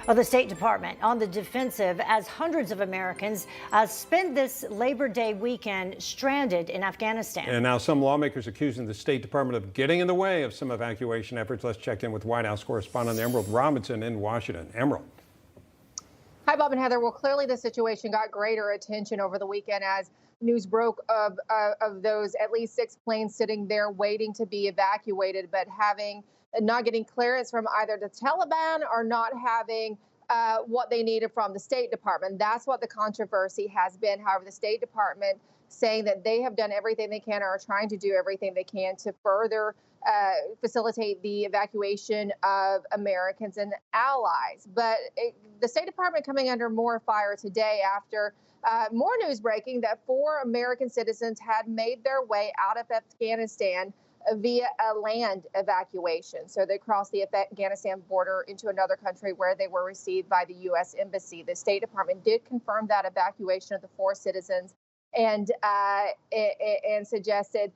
Well, the State Department on the defensive as hundreds of Americans spend this Labor Day weekend stranded in Afghanistan. And now some lawmakers accusing the State Department of getting in the way of some evacuation efforts. Let's check in with White House correspondent Emerald Robinson in Washington. Emerald. Hi, Bob and Heather. Well, clearly the situation got greater attention over the weekend as news broke of those at least 6 planes sitting there waiting to be evacuated, but not getting clearance from either the Taliban or not having what they needed from the State Department. That's what the controversy has been. However, the State Department saying that they have done everything they can or are trying to do everything they can to further facilitate the evacuation of Americans and allies. But the State Department coming under more fire today after more news breaking that 4 American citizens had made their way out of Afghanistan via a land evacuation. So they crossed the Afghanistan border into another country where they were received by the U.S. Embassy. The State Department did confirm that evacuation of the 4 citizens and suggested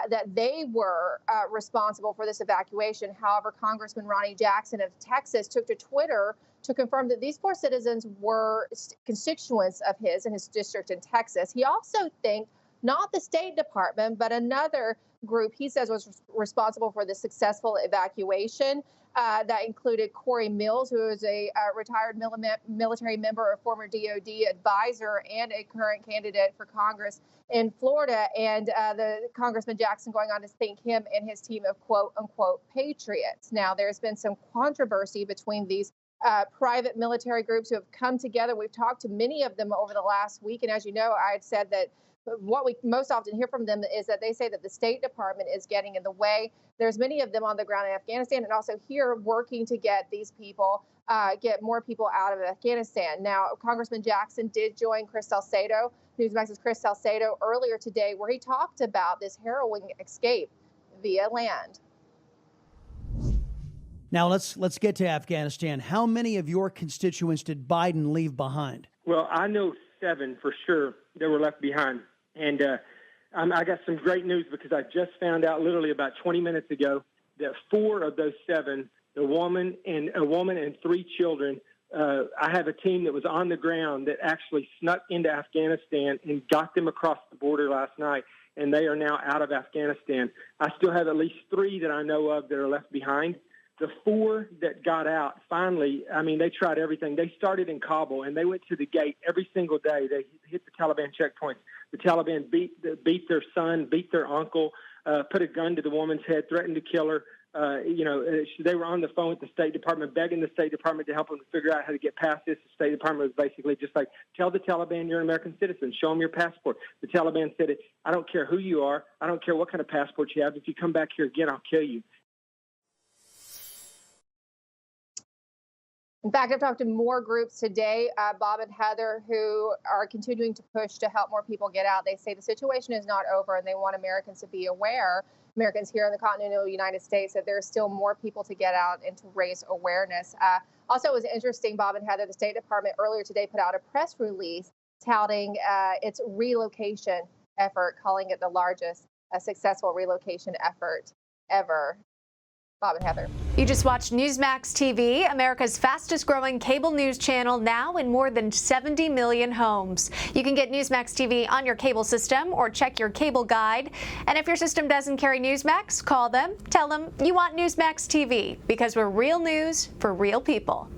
that they were responsible for this evacuation. However, Congressman Ronny Jackson of Texas took to Twitter to confirm that these 4 citizens were constituents of his in his district in Texas. He also thanked not the State Department, but another group he says was responsible for the successful evacuation. That included Corey Mills, who is a retired military member, a former DOD advisor, and a current candidate for Congress in Florida. And the Congressman Jackson going on to thank him and his team of quote unquote patriots. Now, there's been some controversy between these private military groups who have come together. We've talked to many of them over the last week. And as you know, I had said that what we most often hear from them is that they say that the State Department is getting in the way. There's many of them on the ground in Afghanistan and also here working to get these people, get more people out of Afghanistan. Now, Congressman Jackson did join Chris Salcedo, Newsmax's Chris Salcedo, earlier today, where he talked about this harrowing escape via land. Now, let's get to Afghanistan. How many of your constituents did Biden leave behind? Well, I know 7 for sure that were left behind. And I got some great news because I just found out literally about 20 minutes ago that 4 of those 7, a woman and 3 children, I have a team that was on the ground that actually snuck into Afghanistan and got them across the border last night, and they are now out of Afghanistan. I still have at least 3 that I know of that are left behind. The 4 that got out, finally, I mean, they tried everything. They started in Kabul, and they went to the gate every single day. They hit the Taliban checkpoints. The Taliban beat their son, beat their uncle, put a gun to the woman's head, threatened to kill her. They were on the phone with the State Department, begging the State Department to help them figure out how to get past this. The State Department was basically just like, tell the Taliban you're an American citizen. Show them your passport. The Taliban said, I don't care who you are. I don't care what kind of passport you have. If you come back here again, I'll kill you. In fact, I've talked to more groups today, Bob and Heather, who are continuing to push to help more people get out. They say the situation is not over, and they want Americans to be aware, Americans here in the continental United States, that there's still more people to get out and to raise awareness. Also, it was interesting, Bob and Heather, the State Department earlier today put out a press release touting its relocation effort, calling it the largest successful relocation effort ever. Bob and Heather. You just watched Newsmax TV, America's fastest growing cable news channel, now in more than 70 million homes. You can get Newsmax TV on your cable system or check your cable guide. And if your system doesn't carry Newsmax, call them, tell them you want Newsmax TV, because we're real news for real people.